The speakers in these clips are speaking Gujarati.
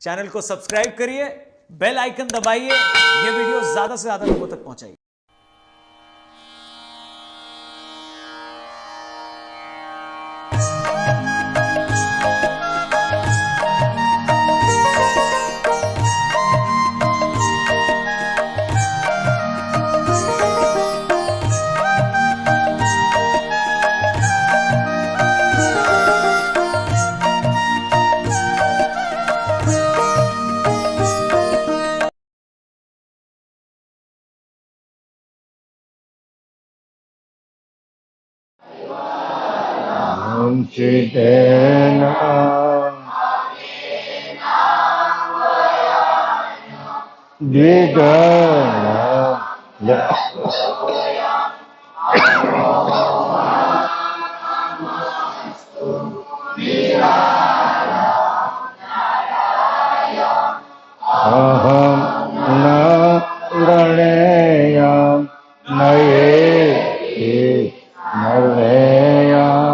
चैनल को सब्सक्राइब करिए, बेल आइकन दबाइए, ये वीडियो ज्यादा से ज्यादा लोगों तक पहुंचाइए। चितेन द्विगण अहं न रणेयं नयेति नरेयं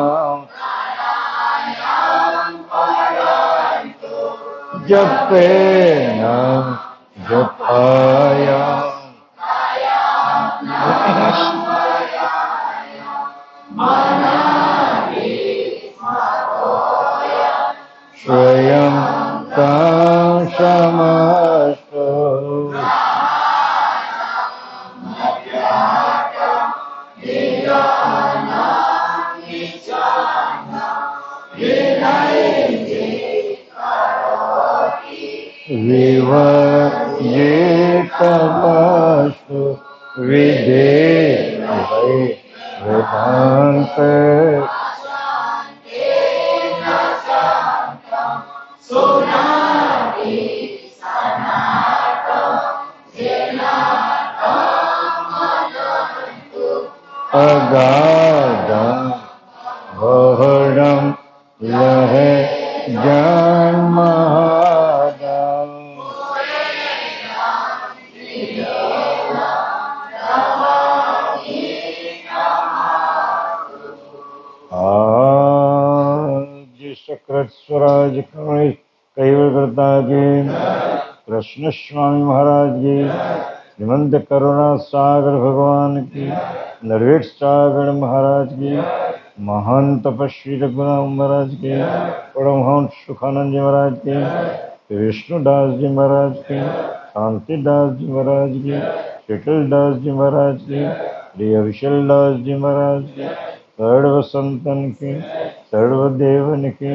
जपेन जपायं स्वयं समस्तु विवर्जितमस्तु विधेयः वेदान्त अगाधं बहरं लहे जन्महादं आज सकृत स्वराज कैवल करता की कृष्ण स्वामी महाराज की निमंत करुणा सागर भगवान की नरवेट सागर महाराज की महान तपस्वी रघुनाथ महाराज की परमहंस सुखानंद जी महाराज की विष्णुदास जी महाराज की शांतिदास जी महाराज की शीतलदास जी महाराज की प्रिय विशलदास जी महाराज की सर्व संतन की सर्वदेवन की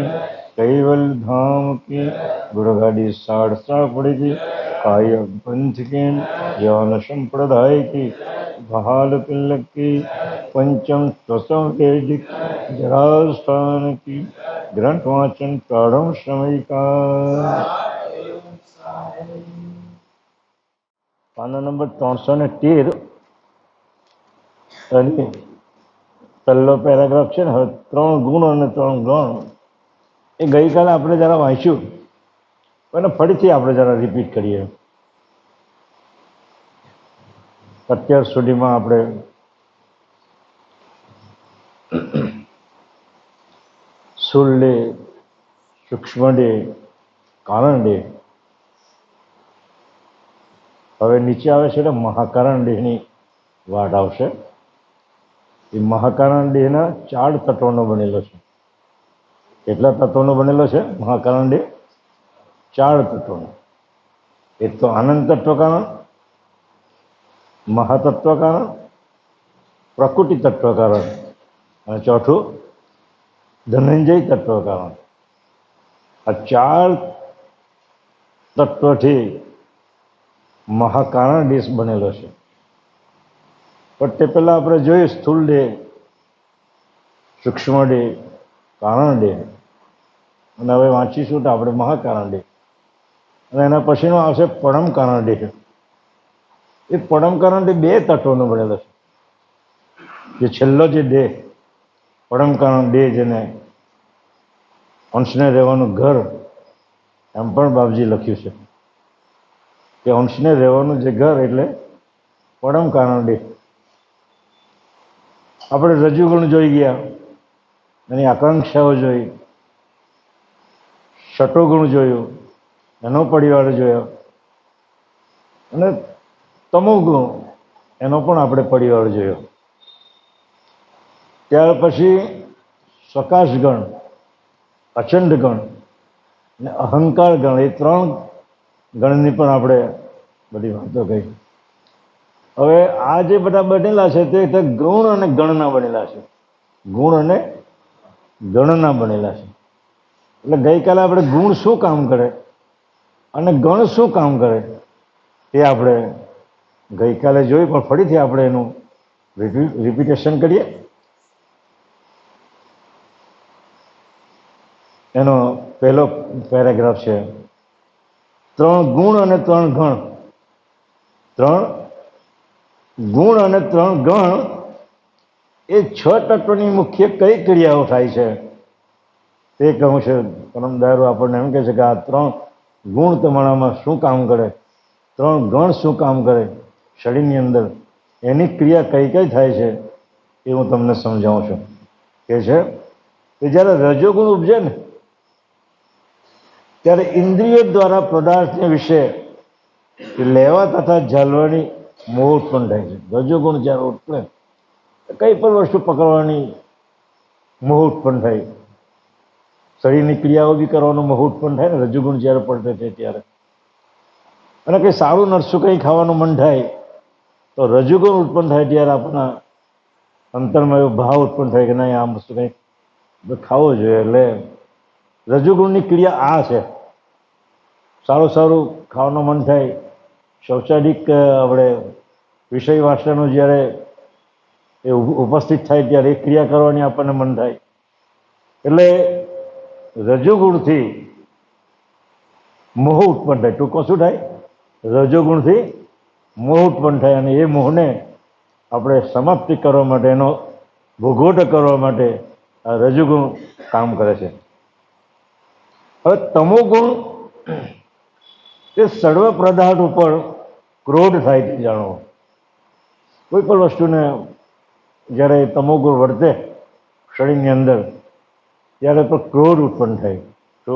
कैवल धाम की गुरुगाड़ी सारसा पड़ी की काय पंथ की ज्ञान संप्रदाय की बहाल तिलक की पंचम स्वसम वैदिक जरास्थान की ग्रंथ वाचन प्रारंभ समय का पाना नंबर 313 અને પહેલો પેરાગ્રાફ છે ને હવે 3 ગુણ અને 3 ગણ એ ગઈકાલે આપણે જરા વાંચ્યું અને ફરીથી આપણે જરા રિપીટ કરીએ. અત્યાર સુધીમાં આપણે સ્થૂળ દેહ, સૂક્ષ્મ દેહ, કારણ દેહ, હવે નીચે આવે છે એટલે મહાકારણ દેહની વાત આવશે. એ મહાકારણ દેહના 4 તત્વોનો બનેલો છે. કેટલા તત્વોનો બનેલો છે મહાકારણ દેહ? 4 તત્વોનો. એક તો આનંદ તત્વ કારણ, મહાતત્વ કારણ, પ્રકૃતિ તત્વ કારણ અને ચોથું ધનંજય તત્વ કારણ. આ 4 તત્વથી મહાકારણ દેશ બનેલો છે. પણ તે પહેલાં આપણે જોયું સ્થૂળ દેહ, સૂક્ષ્મ દેહ, કારણ દેહ અને હવે વાંચીશું તો આપણે મહાકારણ દેહ અને એના પછીનો આવશે પરમ કારણ દેહ. એ પરમ કારણ દેહ 2 તત્વોનો બનેલો છે. જે છેલ્લો જે દેહ પરમ કારણ દેહ જેને અંશને રહેવાનું ઘર એમ પણ બાપજી લખ્યું છે કે અંશને રહેવાનું જે ઘર એટલે પરમ કારણ દેહ. આપણે રજૂગુણ જોઈ ગયા, એની આકાંક્ષાઓ જોઈ, શટોગુણ જોયું, એનો પરિવાર જોયો, અને તમોગુણ એનો પણ આપણે પરિવાર જોયો. ત્યાર પછી સકાશગણ, અચંડગણ અને અહંકાર ગણ, એ 3 ગણની પણ આપણે બધી વાતો કહી. હવે આ જે બધા બનેલા છે તે ગુણ અને ગણના બનેલા છે. ગુણ અને ગણના બનેલા છે. એટલે ગઈકાલે આપણે ગુણ શું કામ કરે અને ગણ શું કામ કરે તે આપણે ગઈકાલે જોયું, પણ ફરીથી આપણે એનું રિપીટેશન કરીએ. એનો પહેલો પેરેગ્રાફ છે, 3 ગુણ અને 3 ગણ. 3 ગુણ અને 3 ગણ એ 6 તત્વની મુખ્ય કઈ ક્રિયાઓ થાય છે તે કહું છે. પરમદારો આપણને એમ કહે છે કે આ 3 ગુણ તમારામાં શું કામ કરે, 3 ગણ શું કામ કરે શરીરની અંદર, એની ક્રિયા કઈ કઈ થાય છે એ હું તમને સમજાવું છું. કે છે કે જ્યારે રજોગુણ ઉપજે ને ત્યારે ઇન્દ્રિયો દ્વારા પદાર્થને વિશે લેવા તથા ઝાલવાની મોહ ઉત્પન્ન થાય છે. રજોગુણ જ્યારે ઉઠે કઈ પણ વસ્તુ પકડવાની મોહ ઉત્પન્ન થાય, શરીરની ક્રિયાઓ બી કરવાનો મોહ ઉત્પન્ન થાય ને રજોગુણ જ્યારે પડતે છે ત્યારે. અને કંઈ સારું નરસું કંઈ ખાવાનું મન થાય તો રજોગુણ ઉત્પન્ન થાય ત્યારે આપણા અંતરમાં એવો ભાવ ઉત્પન્ન થાય કે નહીં, આ વસ્તુ કંઈ ખાવો જોઈએ. એટલે રજોગુણની ક્રિયા આ છે. સારું સારું ખાવાનું મન થાય, શૌચાદિક આપણે વિષય વાસણો જ્યારે એ ઉપસ્થિત થાય ત્યારે એ ક્રિયા કરવાની આપણને મન થાય. એટલે રજોગુણથી મોહ ઉત્પન્ન થાય. ટૂંકો શું થાય? રજોગુણથી મોહ ઉત્પન્ન થાય, અને એ મોહને આપણે સમાપ્તિ કરવા માટે, એનો ભોગવટો કરવા માટે આ રજોગુણ કામ કરે છે. હવે તમોગુણ તે સર્વ પદાર્થ ઉપર ક્રોધ થાય તે જાણો. કોઈ પણ વસ્તુને જ્યારે તમોગુણ વર્તે શરીરની અંદર ત્યારે તો ક્રોધ ઉત્પન્ન થાય. તો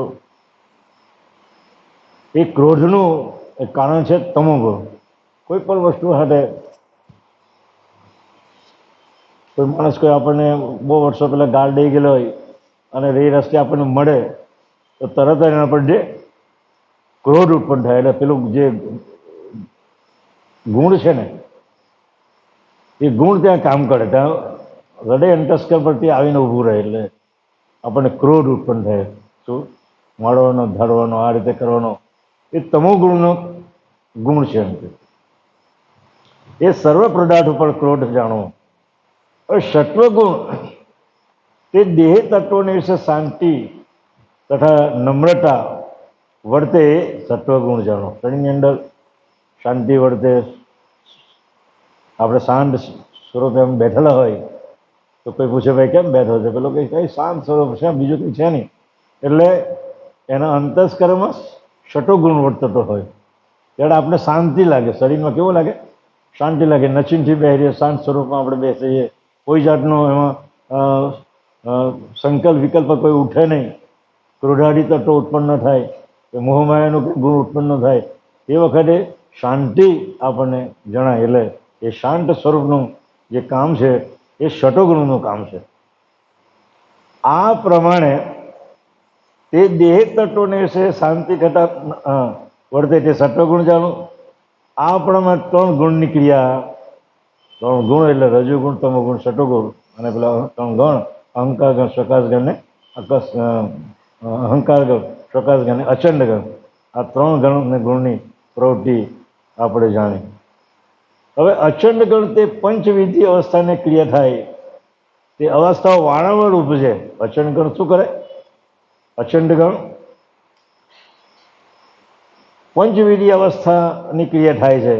એ ક્રોધનું એક કારણ છે તમોગુણ. કોઈ પણ વસ્તુ સાથે કોઈ માણસ કોઈ આપણને બહુ વર્ષો પહેલાં ગાળ દઈ ગયેલો હોય અને એ રસ્તે આપણને મળે તો તરત જ એના પર જે ક્રોધ ઉત્પન્ન થાય. એટલે પેલું જે ગુણ છે ને એ ગુણ ત્યાં કામ કરે, ત્યાં હૃદય અંતસ્કર પરથી આવીને ઊભું રહે. એટલે આપણને ક્રોધ ઉત્પન્ન થાય. શું? મારવાનો, ધારવાનો, આ રીતે કરવાનો, એ તમોગુણનો ગુણ છે. એ સર્વ પદાર્થ ઉપર ક્રોધ જાણવો. હવે સત્વગુણ તે દેહ તત્વોને વિશે શાંતિ તથા નમ્રતા વર્તે એ સત્વગુણ જાણો. શરીરની અંદર શાંતિ વર્તે, આપણે શાંત સ્વરૂપે એમ બેઠેલા હોય તો કોઈ પૂછે ભાઈ કેમ બેઠો છે, પેલો કઈ શાંત સ્વરૂપ છે, બીજું કંઈ છે નહીં. એટલે એના અંતસ્કરમાં શટોગુણ વર્તતો હોય ત્યારે આપણે શાંતિ લાગે, શરીરમાં કેવું લાગે? શાંતિ લાગે. નચીનથી બેસીએ, શાંત સ્વરૂપમાં આપણે બેસીએ, કોઈ જાતનો એમાં સંકલ્પ વિકલ્પ કોઈ ઉઠે નહીં, ક્રોધાદી તત્વો ઉત્પન્ન ન થાય, કે મોહમાયાનું ગુણ ઉત્પન્ન ન થાય. એ વખતે શાંતિ આપણને જણાય. એટલે એ શાંત સ્વરૂપનું જે કામ છે એ શટોગુણનું કામ છે. આ પ્રમાણે તે દેહ તત્વોને વિશે શાંતિ થતા વર્તે તે સત્વગુણ જાણો. આ પ્રમાણે 3 ગુણની ક્રિયા, 3 ગુણ એટલે રજોગુણ, તમોગુણ, સટોગુણ, અને પેલા 3 ગણ અહંકાર ગણ, પ્રકાશ ગણ ને અહંકાર ગણ, પ્રકાશ ગણ ને અચંડ ગણ, આ 3 ગણ ને ગુણની પ્રવૃત્તિ આપણે જાણી. હવે અચંડ ગણ તે પંચવિધિ અવસ્થાને ક્રિયા થાય તે અવસ્થાઓ વારંવાર ઉપજે. અચંડ ગણ શું કરે? અચંડ ગણ પંચવિધિ અવસ્થાની ક્રિયા થાય છે.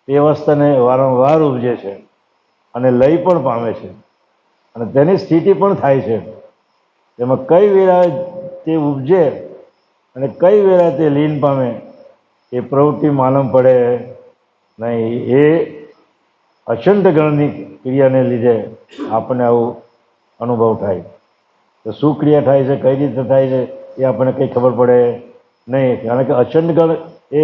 એ અવસ્થાને વારંવાર ઉપજે છે અને લય પણ પામે છે, અને તેની સ્થિતિ પણ થાય છે. તેમાં કઈ વેળા તે ઉપજે અને કઈ વેળા તે લીન પામે એ પ્રવૃત્તિ માલમ પડે નહીં. એ અચંડ ગણની ક્રિયાને લીધે આપણને આવું અનુભવ થાય. તો શું ક્રિયા થાય છે, કઈ રીતે થાય છે, એ આપણને કંઈ ખબર પડે નહીં, કારણ કે અચંડ ગણ એ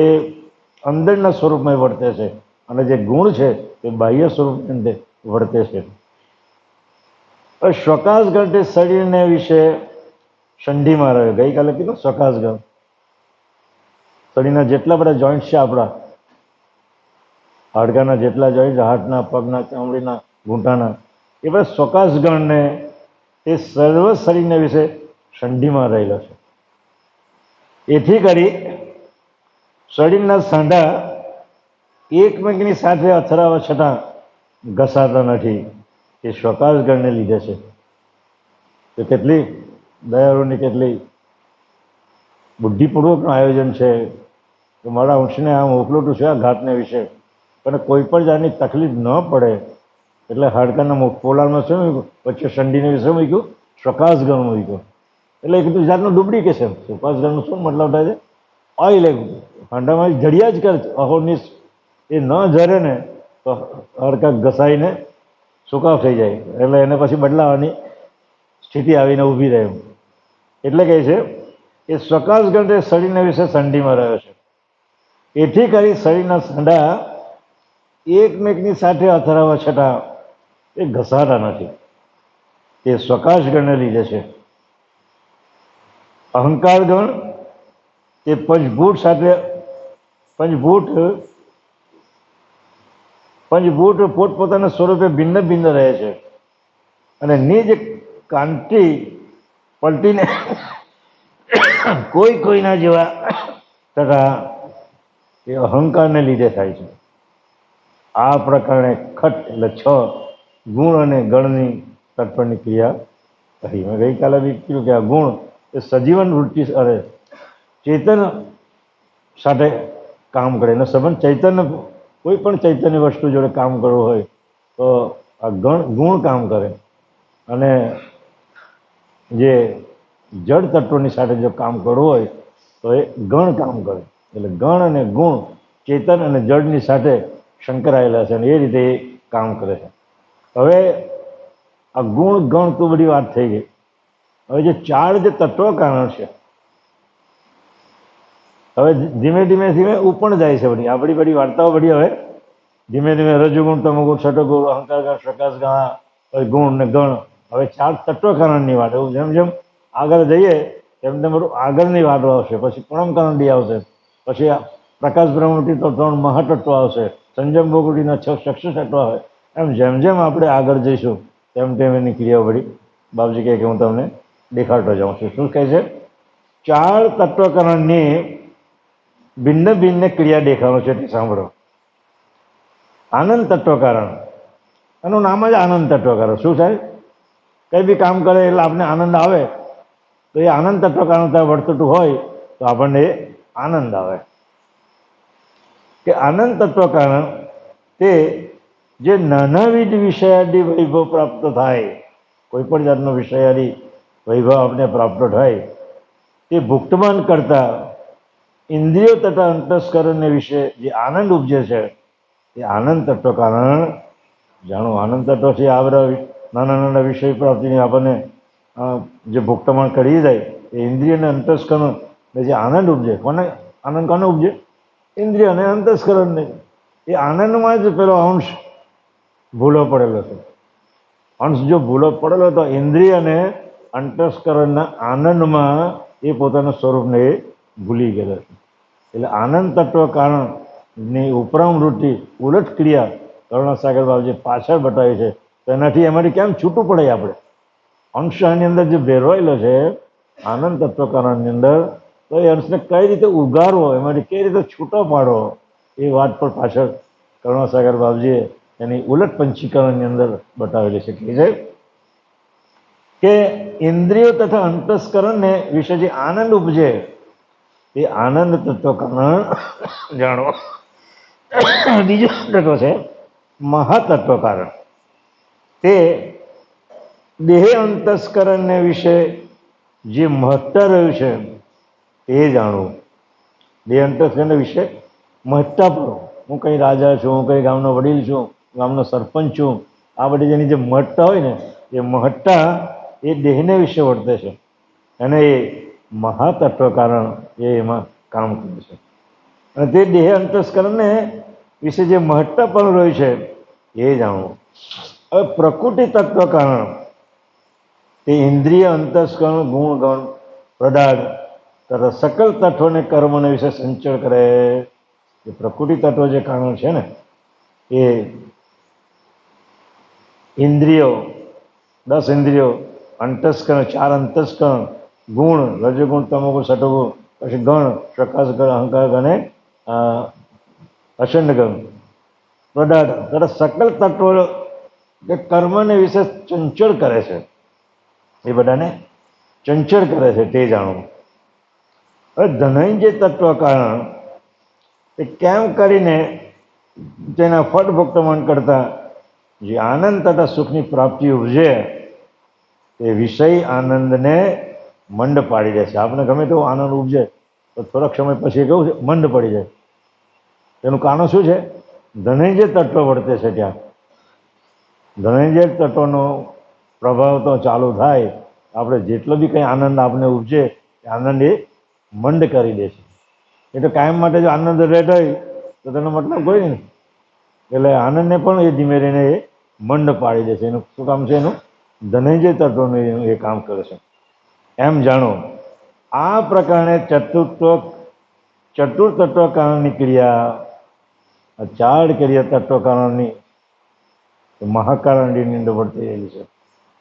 અંદરના સ્વરૂપમાં વર્તે છે અને જે ગુણ છે એ બાહ્ય સ્વરૂપની અંદર વર્તે છે. શ્વકાશ ગણ તે શરીરને વિશે સંધિમાં રહ્યો. ગઈકાલે કીધું શ્વકાશ ગણ શરીરના જેટલા બધા જોઈન્ટ છે, આપણા હાડકાના જેટલા જોઈન્ટ, હાથના, પગના, ચામડીના, ઘૂંટાના, એ બધા શ્વકાશ ગણને એ સર્વ શરીરને વિશે સંધિમાં રહેલો છે. એથી કરી શરીરના સાંધા એકમેકની સાથે અથડાવા છતાં ઘસાતા નથી. એ શ્વકાશ ગણને લીધે છે. તો કેટલી દયાળુની, કેટલી બુદ્ધિપૂર્વકનું આયોજન છે કે મારા અંશને આ મોકલું છે આ ઘાતને વિશે, પણ કોઈ પણ જાતની તકલીફ ન પડે એટલે હાડકાના પોલાળમાં શું મૂક્યું, વચ્ચે સંધિને વિશે મૂક્યું, શ્વકાશ ગણ મૂક્યું. એટલે એક જાતનું ડુપ્લિકેશન. શ્વકાશ ગણનું શું મતલબ થાય છે? ઓઇલ, હાંડામાં જડિયા જ કરે છે અહોનિશ. એ ન ઝરે ને તો હાડકા ઘસાઈને સુકાવ થઈ જાય, એટલે એને પછી બદલાવાની સ્થિતિ આવીને ઊભી રહે. એટલે કહે છે એ શ્વકાશ ગણ એ શરીરના વિશે સંધિમાં રહ્યો છે. એથી કરી શરીરના સાંધા એકમેકની સાથે અથડાવા છતાં એ ઘસાતા નથી. એ શ્વકાશ ગણને લીધે છે. અહંકાર ગણ એ પંચભૂત સાથે પંચભૂત પોતપોતાના સ્વરૂપે ભિન્ન ભિન્ન રહે છે અને નિજ કાંતિ પલટીને કોઈના જેવા તથા એ અહંકારને લીધે થાય છે. આ પ્રકારે ખટ એટલે 6 ગુણ અને ગણની તત્પરની ક્રિયા કહી. મેં ગઈકાલે બી કીધું કે આ ગુણ એ સજીવન વૃત્તિ અરે ચેતન સાથે કામ કરે. એનો સંબંધ ચૈતન્ય, કોઈ પણ ચૈતન્ય વસ્તુ જોડે કામ કરવું હોય તો આ ગુણ કામ કરે. અને જે જળ તત્વોની સાથે જો કામ કરવું હોય તો એ ગણ કામ કરે. એટલે ગણ અને ગુણ ચેતન અને જળની સાથે સંકળાયેલા છે અને એ રીતે એ કામ કરે છે. હવે આ ગુણ ગણ તો બધી વાત થઈ ગઈ. હવે જે 4 જે તત્વ કારણ છે, હવે ધીમે ધીમે ઉપર જાય છે. બધી આપણી બધી વાર્તાઓ બધી હવે ધીમે ધીમે રજુગુણ, તમોગુણ, છઠોગુણ, અહંકાર ગણ, શ્વકાશ ગણ, ગુણ ને ગણ, હવે 4 તત્વકારણની વાત. એવું જેમ જેમ આગળ જઈએ તેમ તેમ બધું આગળની વાતો આવશે. પછી પરમકારણની આવશે, પછી પ્રકાશ બ્રહ્મથી તો 3 મહાતત્વ આવશે, સંજમ ભોગવટીના 6 ચક્ષુ તત્વ આવે. એમ જેમ જેમ આપણે આગળ જઈશું તેમ તેમ એની ક્રિયાઓ બધી બાપજી કહે કે હું તમને દેખાડતો જાઉં છું. શું કહે છે? 4 તત્વકરણની ભિન્ન ભિન્ન ક્રિયા દેખાડો છે તે સાંભળો. આનંદ તત્વકારણ, એનું નામ જ આનંદ તત્વકારણ. શું થાય? કંઈ બી કામ કરે એટલે આપણને આનંદ આવે, તો એ આનંદ તત્વકારણ ત્યાં વર્તતું હોય તો આપણને એ આનંદ આવે. કે આનંદ તત્વકારણ તે જે નાનાવિધ વિષયાદી વૈભવ પ્રાપ્ત થાય, કોઈ પણ જાતનો વિષયાદી વૈભવ આપણે પ્રાપ્ત થાય, તે ભુક્તમાન કરતા ઇન્દ્રિયો તથા અંતસ્કરણને વિશે જે આનંદ ઉપજે છે એ આનંદ તત્વ કારણ જાણો. આનંદ તત્વથી આ બધા નાના નાના વિષય પ્રાપ્તિની આપણને જે ભુક્તમાન કરી જાય એ ઇન્દ્રિય અને અંતસ્કરણ જે આનંદ ઉપજે. કોને ઉપજે? ઇન્દ્રિય અને અંતસ્કરણને. એ આનંદમાં જ પેલો અંશ ભૂલો પડેલો છે. અંશ જો ભૂલો પડેલો તો ઇન્દ્રિય અને અંતસ્કરણના આનંદમાં એ પોતાના સ્વરૂપને એ ભૂલી ગયેલો છે. એટલે આનંદ તત્વ કારણની ઉપરામ વૃત્તિ ઉલટ ક્રિયા કરુણાસાગર બાબજી પાછળ બતાવી છે. તો એનાથી એમાંથી કેમ છૂટું પડે આપણે? અંશ આની અંદર જે ભેરવાયેલો છે આનંદ તત્વ કારણની અંદર, તો એ અંશને કઈ રીતે ઉગારવો, એમાંથી કઈ રીતે છૂટો પાડવો, એ વાત પર પાછળ કરુણાસાગર બાબજીએ એની ઉલટ પંચીકરણની અંદર બતાવેલી છે. કે ઇન્દ્રિયો તથા અંતસ્કરણને વિશે જે આનંદ ઉપજે એ આનંદ તત્વ કારણ જાણો. બીજું તત્વ છે મહાતત્વ કારણ. તે દેહ અંતસ્કરણને વિશે જે મહત્તા રહ્યું છે એ જાણવું. દેહ અંતસ્કરણ વિશે મહત્તા પર, હું કંઈ રાજા છું, હું કંઈ ગામનો વડીલ છું, ગામનો સરપંચ છું, આ બધી જેની જે મહત્તા હોય ને એ મહત્તા એ દેહને વિશે વર્તે છે. અને એ મહાતત્વ કારણ એ એમાં કામ કરે છે. અને તે દેહ અંતસ્કરણને વિશે જે મહત્વપૂર્ણ રહ્યું છે એ જાણવું. હવે પ્રકૃતિ તત્વ કારણ તે ઇન્દ્રિય અંતસ્કરણ ગુણ ગણ પદાર્થ તથા સકલ તત્વોને કર્મને વિશે સંચળ કરે. એ પ્રકૃતિ તત્વ જે કારણ છે ને એ ઇન્દ્રિયો 10 ઇન્દ્રિયો, અંતસ્કરણ 4 અંતસ્કરણ, ગુણ રજોગુણ તમોગુણ સતોગુણ, પછી ગણ પ્રકાશ ગણ અહંકાર અને અચંડ ગણ પદાર્થ તથા સકલ તત્વો કે કર્મને વિશે ચંચળ કરે છે. એ બધાને ચંચળ કરે છે તે જાણવું. હવે ધનંજય તત્વ કારણ એ કેમ કરીને તેના ફળ ભોગતમન કરતા જે આનંદ તથા સુખની પ્રાપ્તિ ઉપજે તે વિષય આનંદને મંડ પાડી દે છે. આપણે ગમે તેવો આનંદ ઉપજે તો થોડાક સમય પછી કેવું છે મંડ પડી જાય. તેનું કારણ શું છે? ધનંજય તત્વ વર્તે છે ત્યાં. ધનંજય તત્વનો પ્રભાવ તો ચાલુ થાય આપણે જેટલો બી કંઈ આનંદ આપણે ઉપજે એ આનંદ એ મંડ કરી દે છે. એટલે કાયમ માટે જો આનંદ રહેતો હોય તો તેનો મતલબ કોઈ નહીં. એટલે આનંદને પણ એ ધીમે રહીને એ મંડ પાડી દે છે. એનું શું કામ છે? એનું ધનંજય તત્વનું એ કામ કરે છે એમ જાણો. આ પ્રકારે ચતુર તત્વ કારણની ક્રિયા, આ 4 ક્રિયા તત્વ કારણની મહાકારણની અંદર વર્તી રહેલી છે.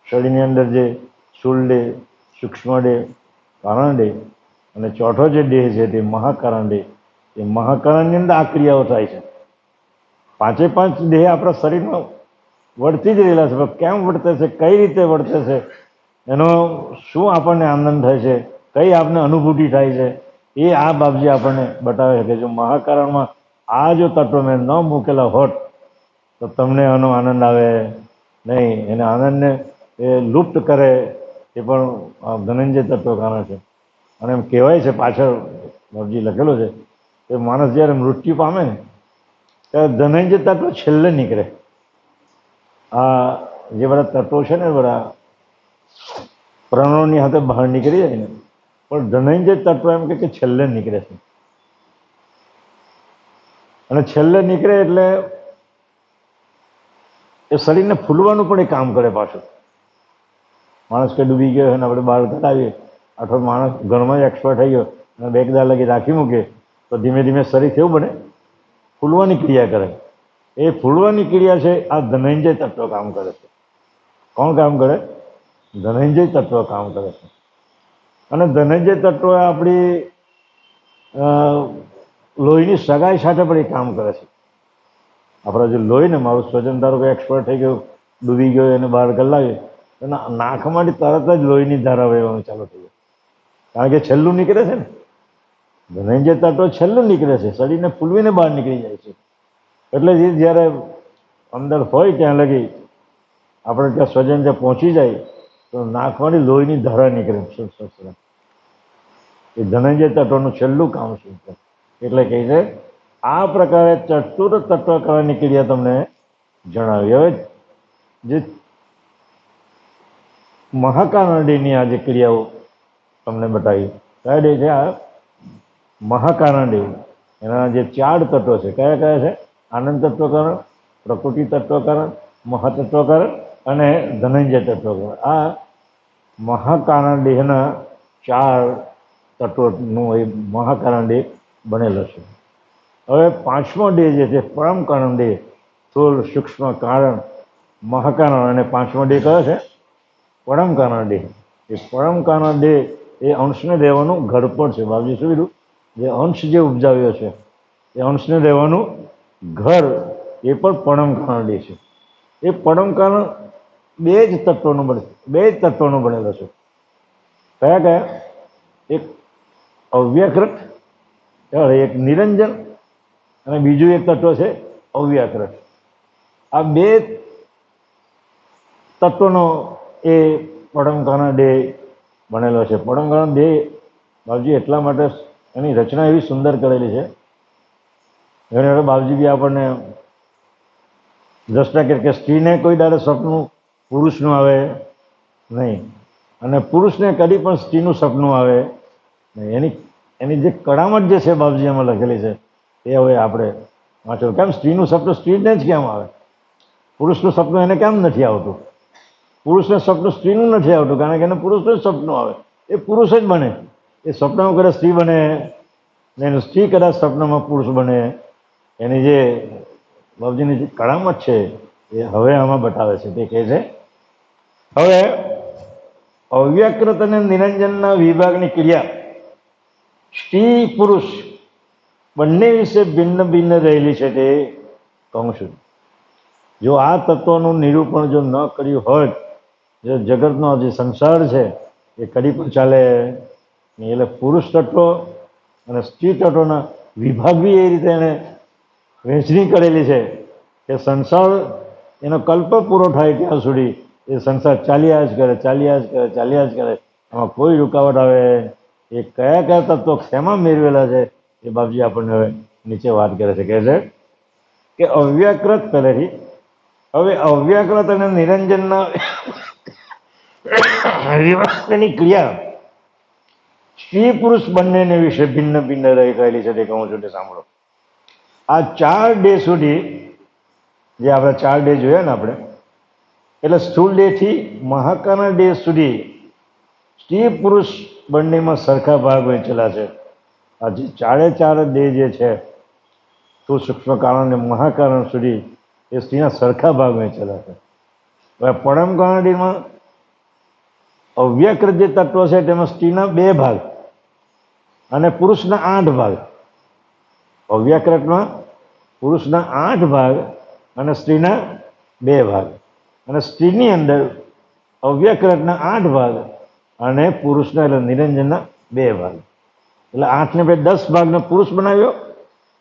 શરીરની અંદર જે સ્થૂળ દેહ, સૂક્ષ્મ દેહ, કારણ દેહ અને ચોથો જે દેહ છે તે મહાકારણ દેહ. એ મહાકારણની અંદર આ ક્રિયાઓ થાય છે. 5 દેહ આપણા શરીરમાં વર્તી જ રહેલા છે. કેમ વર્તે છે, કઈ રીતે વર્તે છે, એનો શું આપણને આનંદ થાય છે, કઈ આપણને અનુભૂતિ થાય છે, એ આ બાબજી આપણને બતાવે છે કે જો મહાકારણમાં આ જો તત્વ મેં ન મૂકેલા હોત તો તમને આનો આનંદ આવે નહીં. એને આનંદને એ લુપ્ત કરે એ પણ ધનંજય તત્વ કારણ છે. અને એમ કહેવાય છે પાછળ બાબજી લખેલો છે કે માણસ જ્યારે મૃત્યુ પામે ને ત્યારે ધનંજય તત્વ છેલ્લે નીકળે. આ જે બધા તત્વો છે ને બધા પ્રાણોની હાથે બહાર નીકળી જાય ને પણ ધનંજય તત્વ એમ કે છેલ્લે નીકળે છે. અને છેલ્લે નીકળે એટલે એ શરીરને ફૂલવાનું પણ એ કામ કરે પાછું. માણસ કે ડૂબી ગયો અને આપણે બહાર કઢાવીએ અથવા માણસ ઘરમાં જ એક્સપર્ટ થઈ ગયો અને 2 દાડા લગી રાખી મૂકે તો ધીમે ધીમે શરીર કેવું બને? ફૂલવાની ક્રિયા કરે. એ ફૂલવાની ક્રિયા છે આ ધનંજય તત્વ કામ કરે છે. કોણ કામ કરે? ધનંજય તત્વ કામ કરે છે. અને ધનંજય તત્વ આપણી લોહીની સગાઈ સાથે પણ એ કામ કરે છે. આપણા જે લોહી ને મારું સ્વજન ધારો કે એક્સપર્ટ થઈ ગયો, ડૂબી ગયો, એને બહાર કલાવીએ એના નાકમાંથી તરત જ લોહીની ધારા વહેવાનું ચાલુ થઈ જાય. કારણ કે છેલ્લું નીકળે છે ને. ધનંજય તત્વ છેલ્લું નીકળે છે, શરીરને ફૂલવીને બહાર નીકળી જાય છે. એટલે એ જ્યારે અંદર હોય ત્યાં લગી આપણે ત્યાં સ્વજન ત્યાં પહોંચી જાય તો નાકમાંથી લોહીની ધારા નીકળે. એ ધનંજય તત્વનું છેલ્લું કામ શું છે? એટલે કહે છે આ પ્રકારે ચતુર તત્વ કરવાની ક્રિયા તમને જણાવી. હવે જે મહાકારણ દેહની આ જે ક્રિયાઓ તમને બતાવી, કયા દેહ છે આ? મહાકારણ દેહ. એના જે 4 તત્વો છે કયા કયા છે? આનંદ તત્વકરણ, પ્રકૃતિ તત્વકરણ, મહાતત્વકરણ અને ધનંજય તત્વકરણ. આ મહાકારણ દેહના 4 તત્વોનું એ મહાકારણ દેહ બનેલો છે. હવે 5મો દેહ જે છે પરમ કારણ દેહ, સ્થૂળ સૂક્ષ્મ કારણ મહાકારણ, અને 5મો દેહ કયો છે? પરમ કારણ દેહ. એ પરમ કારણ દેહ એ અંશને રહેવાનું ઘડપણ છે. બાબજી શું કીધું? જે અંશ જે ઉપજાવ્યો છે એ અંશને રહેવાનું ઘર એ પણ પરમ કારણ દેહ છે. એ પરમ કારણ 2 જ તત્વોનું બને, 2 જ તત્વોનું બનેલો છે. કયા કયા? એક અવ્યાકૃત, એક નિરંજન, અને બીજું એક તત્વ છે અવ્યાકૃત. આ 2 તત્વનો એ પરમ કારણ દેહ બનેલો છે. પરમ કારણ દેહ બાબજી એટલા માટે એની રચના એવી સુંદર કરેલી છે. ઘણી વાર બાબજી બી આપણને દ્રષ્ટા કે સ્ત્રીને કોઈ દાડે સપનું પુરુષનું આવે નહીં, અને પુરુષને કદી પણ સ્ત્રીનું સપનું આવે એની એની જે કડામત જે છે બાપજી એમાં લખેલી છે એ હવે આપણે વાંચો. કેમ સ્ત્રીનું સપનું સ્ત્રીને જ કેમ આવે? પુરુષનું સપનું એને કેમ નથી આવતું? પુરુષને સપનું સ્ત્રીનું નથી આવતું કારણ કે એને પુરુષનું જ સપનું આવે. એ પુરુષ જ બને. એ સપનામાં કદાચ સ્ત્રી બને ને એનું સ્ત્રી કદાચ સપનામાં પુરુષ બને. એની જે બાપજીની જે કળામત છે એ હવે આમાં બતાવે છે. તે કહે છે હવે અવ્યક્ત અને નિરંજનના વિભાગની ક્રિયા સ્ત્રી પુરુષ બંને વિશે ભિન્ન ભિન્ન રહેલી છે તે કહું છું. જો આ તત્વનું નિરૂપણ જો ન કર્યું હોત, જો જગતનો જે સંસાર છે એ કદી પણ ચાલે નહીં. એટલે પુરુષ તત્વ અને સ્ત્રી તત્વના વિભાગ બી એ રીતે એને વહેંચણી કરેલી છે કે સંસાર એનો કલ્પ પૂરો થાય ત્યાં સુધી એ સંસાર ચાલ્યા જ કરે, ચાલ્યા જ કરે, ચાલ્યા જ કરે. આમાં કોઈ રૂકાવટ આવે એ કયા કયા તત્વો શેમાં મેળવેલા છે એ બાપજી આપણને હવે નીચે વાત કરે છે. કહે છે કે અવ્યાકૃત પહેલેથી હવે અવ્યાકૃત અને નિરંજનના વિભાગની ક્રિયા સ્ત્રી પુરુષ બંનેને વિશે ભિન્ન ભિન્ન રહેલી છે તે કહું છું તે સાંભળો. આ 4 ડે સુધી જે આપણે 4 ડે જોયા ને આપણે, એટલે સ્થૂળ ડે થી મહાકાના ડે સુધી સ્ત્રી પુરુષ બંનેમાં સરખા ભાગ વહેંચેલા છે. આ જે 4 ડે જે છે સ્થૂળ સૂક્ષ્મ કારણ અને મહાકારણ સુધી એ સ્ત્રીના સરખા ભાગ વહેંચેલા છે. હવે પરમ કારણ ડેમાં અવ્યકૃત જે તત્વ છે તેમાં સ્ત્રીના 2 ભાગ અને પુરુષના 8 ભાગ. અવ્યકૃતમાં પુરુષના 8 ભાગ અને સ્ત્રીના 2 ભાગ. અને સ્ત્રીની અંદર અવ્યકૃતના 8 ભાગ અને પુરુષના એટલે નિરંજનના 2 ભાગ. એટલે 8 ને 10 ભાગનો પુરુષ બનાવ્યો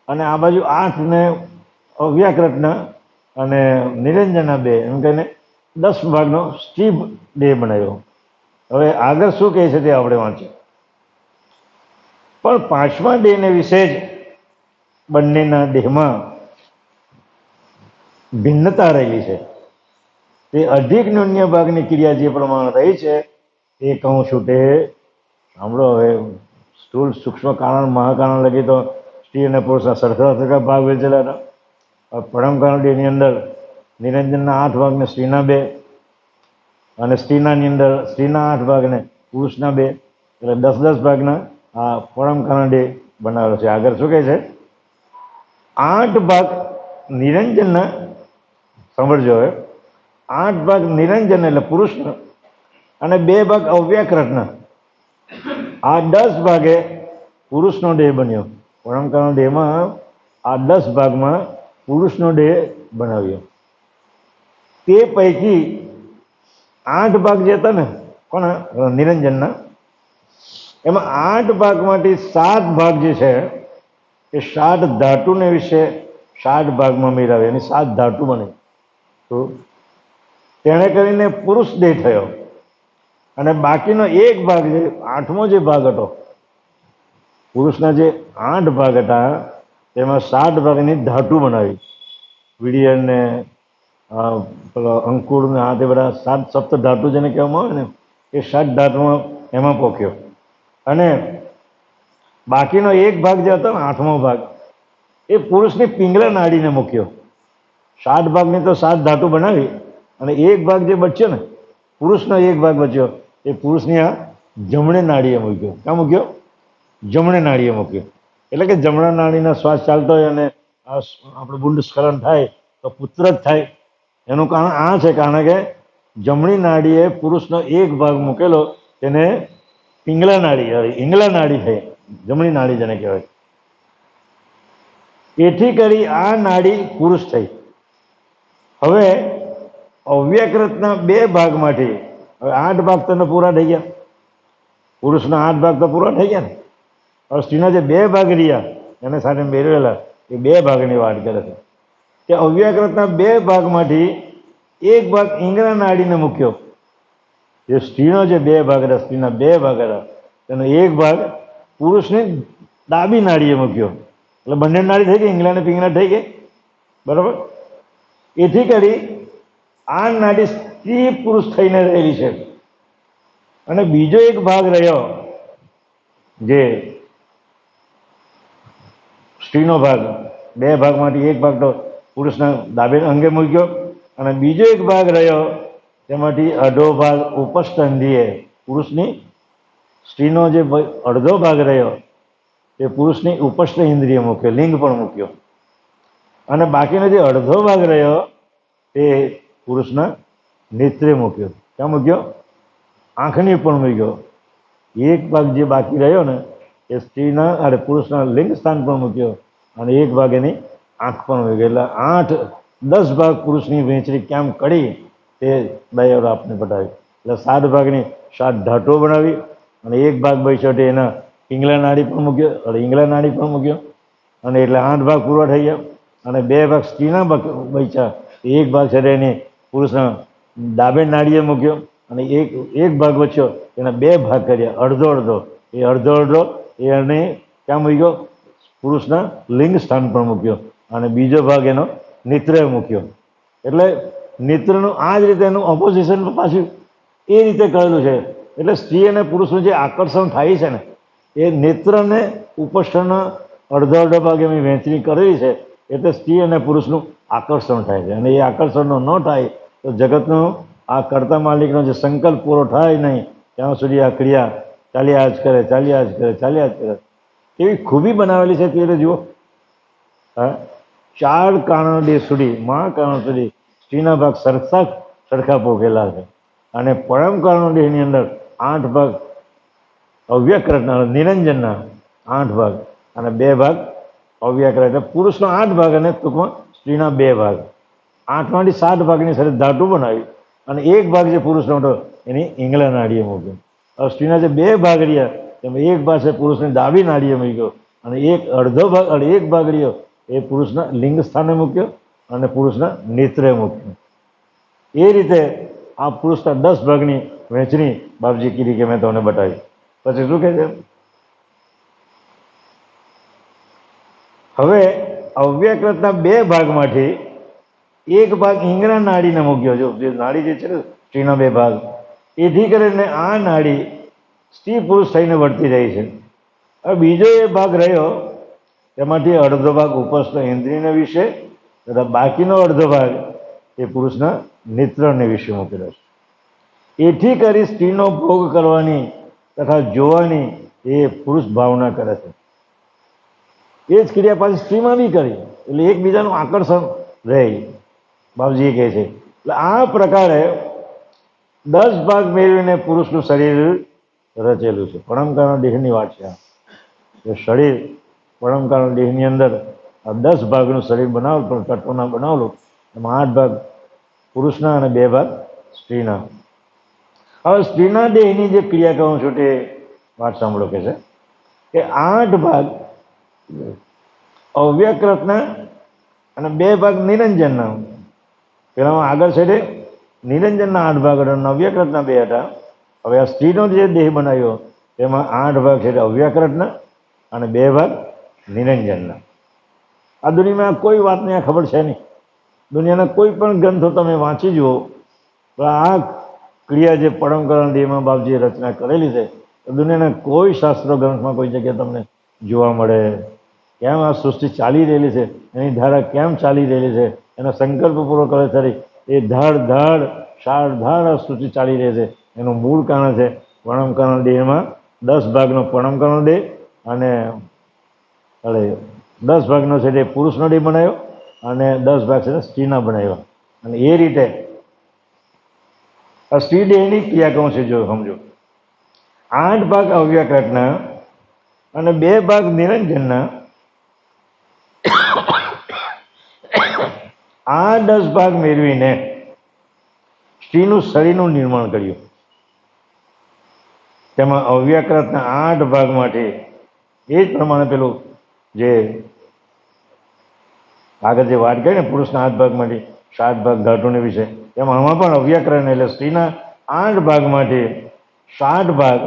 અને આ બાજુ 8 ને અવ્યકૃતના અને નિરંજનના 2 એમ કહીને 10 ભાગનો સ્ત્રી ડે બનાવ્યો. હવે આગળ શું કહે છે તે આપણે વાંચીએ. પણ 5મા ડેને વિશે જ બંનેના દેહમાં ભિન્નતા રહેલી છે. તે અધિક ન્યૂન્ય ભાગની ક્રિયા જે પ્રમાણે રહી છે એ કહું છું તે સાંભળો. હવે સ્થૂળ સૂક્ષ્મ કારણ મહાકારણ લગી તો સ્ત્રી અને પુરુષના સરખા સરખા ભાગ વેચેલા હતા. પરમ કારણ ડેની અંદર નિરંજનના 8 ભાગને સ્ત્રીના 2 અને સ્ત્રીનાની અંદર સ્ત્રીના 8 ભાગને પુરુષના 2 એટલે 10 ભાગના આ પરમ કારણ ડે બનાવેલો છે. આગળ શું કહે છે? 8 ભાગ નિરંજનના, સાંભળજો હવે, 8 ભાગ નિરંજન એટલે પુરુષના અને 2 ભાગ અવ્યકૃતના. આ 10 ભાગે પુરુષનો દેહ બન્યો. પરમ કારણ ડેમાં આ 10 ભાગમાં પુરુષનો દેહ બનાવ્યો. તે પૈકી 8 ભાગ જે હતા ને કોના નિરંજનના, એમાં 8 ભાગમાંથી 7 ભાગ જે છે એ 7 ધાતુને વિશે 7 ભાગમાં મેળવે એની 7 ધાતુ બને. તો તેણે કરીને પુરુષ દેહ થયો. અને બાકીનો 1 ભાગ જે 8મો જે ભાગ હતો, પુરુષના જે 8 ભાગ હતા તેમાં 7 ભાગની ધાતુ બનાવી. વિડિયને પેલો અંકુર ને આ તે બધા 7 સપ્ત ધાતુ જેને કહેવામાં આવે ને એ 7 ધાતુમાં એમાં પોખ્યો. અને બાકીનો 1 ભાગ જે હતો ને 8મો ભાગ એ પુરુષની પિંગલા નાડીને મૂક્યો. 7 ભાગની તો 7 ધાતુ બનાવી અને 1 ભાગ જે બચ્યો ને પુરુષનો 1 ભાગ બચ્યો એ પુરુષની આ જમણે નાડીએ મૂક્યો. ક્યાં મૂક્યો? જમણે નાડીએ મૂક્યો. એટલે કે જમણા નાડીનો શ્વાસ ચાલતો હોય અને આપણે બુંડ સ્ખલન થાય તો પુત્ર જ થાય. એનું કારણ આ છે, કારણ કે જમણી નાડીએ પુરુષનો 1 ભાગ મૂકેલો તેને પિંગલા નાડી, ઈંગલા નાડી થઈ, જમણી નાડી જેને કહેવાય. એથી કરી આ નાડી પુરુષ થઈ. હવે અવ્યકૃતના 2 ભાગમાંથી હવે 8 ભાગ તો પૂરા થઈ ગયા. પુરુષના 8 ભાગ તો પૂરા થઈ ગયા ને. હવે સ્ત્રીના જે 2 ભાગ રહ્યા એને સાથે મેળવેલા એ 2 ભાગની વાત કરે છે કે અવ્યકૃતના 2 ભાગમાંથી 1 ભાગ ઈંગલા નાડીને મૂક્યો. જે સ્ત્રીનો જે 2 ભાગ હતા, સ્ત્રીના 2 ભાગ હતા તેનો 1 ભાગ પુરુષની ડાબી નાડીએ મૂક્યો. એટલે બંને નાડી થઈ ગઈ, ઈંગલા ને પિંગલા થઈ ગઈ. બરાબર? એથી કરી આ નાડી સ્ત્રી પુરુષ થઈને રહેલી છે. અને બીજો 1 ભાગ રહ્યો જે સ્ત્રીનો ભાગ, બે ભાગમાંથી એક ભાગ તો પુરુષના ડાબે અંગે મૂક્યો અને બીજો એક ભાગ રહ્યો તેમાંથી અડધો ભાગ ઉપસ્કંધીએ પુરુષની, સ્ત્રીનો જે અડધો ભાગ રહ્યો તે પુરુષની ઉપસ્થ ઇન્દ્રિય મૂક્યો, લિંગ પણ મૂક્યો અને બાકીનો જે અડધો ભાગ રહ્યો તે પુરુષના નેત્રે મૂક્યો. ક્યાં મૂક્યો? આંખની પણ મૂક્યો. એક ભાગ જે બાકી રહ્યો ને એ સ્ત્રીના અને પુરુષના લિંગ સ્થાન પણ મૂક્યો અને એક ભાગ એની આંખ પણ મૂક્યો. એટલે 8-10 ભાગ પુરુષની વહેંચણી કેમ કરી તે ડાયોર આપને બતાવ્યું. એટલે 7 ભાગની 7 ધાટો બનાવી અને એક ભાગ બચ્યો તે એના પિંગલા નાડી પણ મૂક્યો અને ઈંગલા નાડી પણ મૂક્યો અને એટલે 8 ભાગ પૂરા થઈ ગયા અને 2 ભાગ સ્ત્રીના બચ્યા. એક ભાગ છે એની પુરુષના ડાબે નાડીએ મૂક્યો અને એક ભાગ બચ્યો એના 2 ભાગ કર્યા, અડધો અડધો. એ અડધો અડધો એને ક્યાં મૂક્યો? પુરુષના લિંગ સ્થાન પર મૂક્યો અને બીજો ભાગ એનો નેત્રે મૂક્યો. એટલે નેત્રનું આ જ રીતે એનું ઓપોઝિશન પાછું એ રીતે કરેલું છે. એટલે સ્ત્રી અને પુરુષનું જે આકર્ષણ થાય છે ને એ નેત્રને ઉપસ્થના અડધો અડધો ભાગ એની વહેંચણી કરેલી છે એટલે સ્ત્રી અને પુરુષનું આકર્ષણ થાય છે અને એ આકર્ષણનો ન થાય તો જગતનો આ કર્તા માલિકનો જે સંકલ્પ પૂરો થાય નહીં ત્યાં સુધી આ ક્રિયા ચાલ્યા જ કરે, ચાલ્યા જ કરે, ચાલ્યા જ કરે. એવી ખૂબી બનાવેલી છે તે જુઓ. હા, 4 કારણદેહ સુધી, મહાકારણ સુધી સ્ત્રીના ભાગ સરખા પોખેલા છે અને પરમ કારણદેહની અંદર 8 ભાગ અવ્યકૃતના નિરંજનના 8 ભાગ અને 2 ભાગ અવ્યકૃત. એટલે પુરુષનો 8 ભાગ અને ટૂંકમાં સ્ત્રીના 2 ભાગ. 8માંથી 7 ભાગની સાથે ધાટું બનાવી અને એક ભાગ જે પુરુષનો હતો એની ઈંગલા નાડીએ મૂક્યો. હવે સ્ત્રીના જે 2 ભાગ રહ્યા તેમાં એક ભાગ છે પુરુષની ડાબી નાડીએ મૂક્યો અને અડધો ભાગ અને એક ભાગ રહ્યો એ પુરુષના લિંગ સ્થાને મૂક્યો અને પુરુષના નેત્રે મૂક્યો. એ રીતે આ પુરુષના 10 ભાગની વહેંચણી બાપજી કીધી કે મેં તમને બતાવી. પછી શું કહે છે? હવે અવ્યકૃતના 2 ભાગમાંથી એક ભાગ ઈંગળા નાડીને મૂક્યો. જો જે નાડી જે છે ને સ્ત્રીના 2 ભાગ એથી કરીને આ નાડી સ્ત્રી પુરુષ થઈને વર્તી રહી છે. હવે બીજો એ ભાગ રહ્યો તેમાંથી અડધો ભાગ ઉપસ્થ ઇન્દ્રિયને વિશે તથા બાકીનો અડધો ભાગ એ પુરુષના નેત્રને વિશે મૂકેલો છે. એથી કરી સ્ત્રીનો ભોગ કરવાની તથા જોવાની એ પુરુષ ભાવના કરે છે. એ જ ક્રિયા પાછી સ્ત્રીમાં બી કરી એટલે એકબીજાનું આકર્ષણ રહે. બાપજી કહે છે એટલે આ પ્રકારે 10 ભાગ મેળવીને પુરુષનું શરીર રચેલું છે. પરમકારણ દેહની વાત છે. એ શરીર પરમકારણ દેહની અંદર આ 10 ભાગનું શરીર બનાવેલું, તત્વના બનાવેલું. એમાં 8 ભાગ પુરુષના અને 2 ભાગ સ્ત્રીના. હવે સ્ત્રીના દેહની જે ક્રિયા કહું છું તે વાત સાંભળો. કે છે કે 8 ભાગ અવ્યકૃતના અને 2 ભાગ નિરંજનના. પેલામાં આગળ છે તે નિરંજનના 8 ભાગ હતા, અવ્યકૃતના 2 હતા. હવે આ સ્ત્રીનો જે દેહ બનાવ્યો તેમાં 8 ભાગ છે તે અવ્યકૃતના અને 2 ભાગ નિરંજનના. આ દુનિયામાં કોઈ વાતની આ ખબર છે નહીં. દુનિયાના કોઈ પણ ગ્રંથો તમે વાંચી જુઓ તો આ ક્રિયા જે પરમકરણ દેહમાં બાપજીએ રચના કરેલી છે તો દુનિયાના કોઈ શાસ્ત્રો ગ્રંથમાં કોઈ જગ્યાએ તમને જોવા મળે. કેમ આ સૃષ્ટિ ચાલી રહેલી છે, એની ધારા કેમ ચાલી રહેલી છે, એનો સંકલ્પ પૂરો કરે ખરી એ ધાડ ધાડ આ સૃષ્ટિ ચાલી રહી છે એનું મૂળ કારણ છે પરમકરણ દેહમાં 10 ભાગનો પરમકરણ દેહ અને 10 ભાગનો છે તે પુરુષનો દેહ બનાવ્યો અને 10 ભાગ છે તે સ્ત્રીના બનાવ્યા. અને એ રીતે આ સ્ત્રી દેહની ક્રિયા કહું છે. જો સમજો 8 ભાગ અવ્યકૃતના અને 2 ભાગ નિરંજનના. આ 10 ભાગ મેળવીને સ્ત્રીનું શરીરનું નિર્માણ કર્યું. તેમાં અવ્યકૃતના 8 ભાગમાંથી એ જ પ્રમાણે પેલું જે આગળ જે વાત કરી ને પુરુષના 8 ભાગમાંથી 7 ભાગ ધાતુને વિશે તેમાં આમાં પણ અવ્યકરણ એટલે સ્ત્રીના 8 ભાગમાંથી 7 ભાગ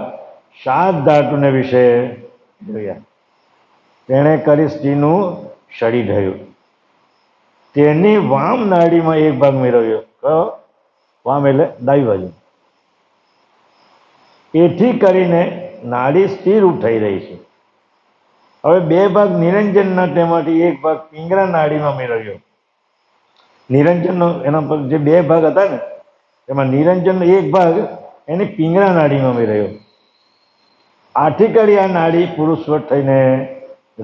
7 ધાતુને વિશે જોયા. તેણે કરી સ્ત્રીનું શરીર થયું. તેની વામ નાડીમાં 1 ભાગ મેળવ્યો. કયો? વામ એટલે ડાબી બાજુ. એથી કરીને નાડી સ્થિર થઈ રહી છે. હવે બે ભાગ નિરંજનના તેમાંથી એક ભાગ પિંગળા નાડીમાં મેળવ્યો. નિરંજનનો એના પર જે બે ભાગ હતા ને એમાં નિરંજનનો એક ભાગ એને પિંગળા નાડીમાં મેળવ્યો. આથી કરી આ નાડી પુરુષવત થઈને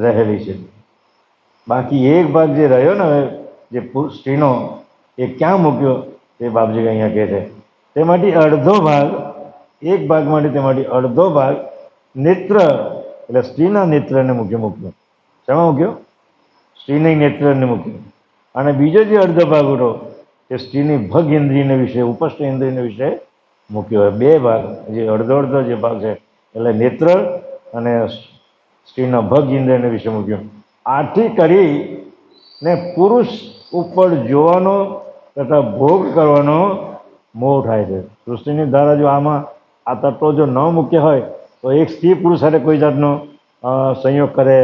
રહેલી છે. બાકી એક ભાગ જે રહ્યો ને જે સ્ત્રીનો એ ક્યાં મૂક્યો તે બાપજી અહીંયા કહે છે. તેમાંથી અડધો ભાગ એક ભાગમાંથી તેમાંથી અડધો ભાગ નેત્ર એટલે સ્ત્રીના નેત્રને મૂક્યો. શેમાં મૂક્યો? સ્ત્રીની નેત્રને મૂક્યો. અને બીજો જે અડધો ભાગ હતો એ સ્ત્રીની ભગ ઇન્દ્રિયને વિશે ઉપસ્થ ઇન્દ્રિયને વિશે મૂક્યો. બે ભાગ જે અડધો જે ભાગ છે એટલે નેત્ર અને સ્ત્રીના ભગ ઇન્દ્રિયને વિશે મૂક્યો. આથી કરીને પુરુષ ઉપર જોવાનો તથા ભોગ કરવાનો મોહ થાય છે. સૃષ્ટિની ધારા જો આમાં આ તત્વો જો ન મૂક્યા હોય તો એક સ્ત્રી પુરુષ સાથે કોઈ જાતનો સંયોગ કરે,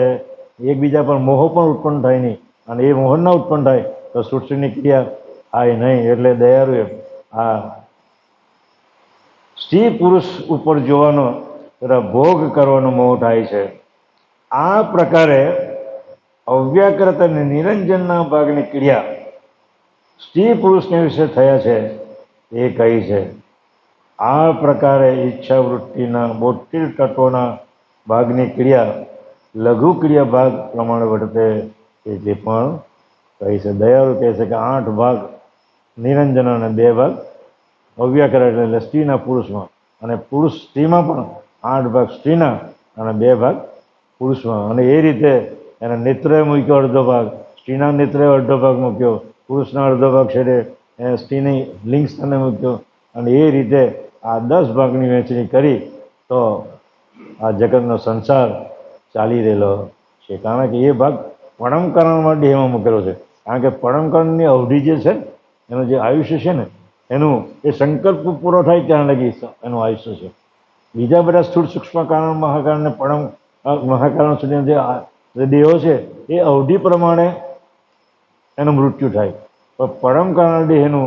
એકબીજા પર મોહ પણ ઉત્પન્ન થાય નહીં. અને એ મોહ ના ઉત્પન્ન થાય તો સૃષ્ટિની ક્રિયા થાય નહીં. એટલે દયાળુ આ સ્ત્રી પુરુષ ઉપર જોવાનો તથા ભોગ કરવાનો મોહ થાય છે. આ પ્રકારે અવ્યાકૃત અને નિરંજનના ભાગની ક્રિયા સ્ત્રી પુરુષને વિશે થયા છે એ કહી છે. આ પ્રકારે ઈચ્છા વૃત્તિના 72 તત્વોના ભાગની ક્રિયા લઘુ ક્રિયા ભાગ પ્રમાણે વર્તે એ જે પણ કહી છે. દયાળુ કહે છે કે 8 ભાગ નિરંજન અને 2 ભાગ અવ્યાકૃત એટલે સ્ત્રીના પુરુષમાં, અને પુરુષ સ્ત્રીમાં પણ 8 ભાગ સ્ત્રીના અને 2 ભાગ પુરુષમાં. અને એ રીતે એના નેત્રએ મૂક્યો અડધો ભાગ, સ્ત્રીના નેત્રએ અડધો ભાગ મૂક્યો, પુરુષના અડધો ભાગ છે એને સ્ત્રીની લિંગ સ્થાને મૂક્યો. અને એ રીતે આ 10 ભાગની વહેંચણી કરી તો આ જગતનો સંસાર ચાલી રહેલો છે. કારણ કે એ ભાગ પરમકરણમાં દેહમાં મૂકેલો છે. કારણ કે પરમકરણની અવધિ જે છે એનું જે આયુષ્ય છે ને એનું એ સંકલ્પ પૂરો થાય ત્યાં લગી એનું આયુષ્ય છે. બીજા બધા સ્થૂળ સૂક્ષ્મ કારણ મહાકારણ ને મહાકારણ સુધીના જે દેહો છે એ અવધિ પ્રમાણે એનું મૃત્યુ થાય. પણ પરમકારણ દેહનું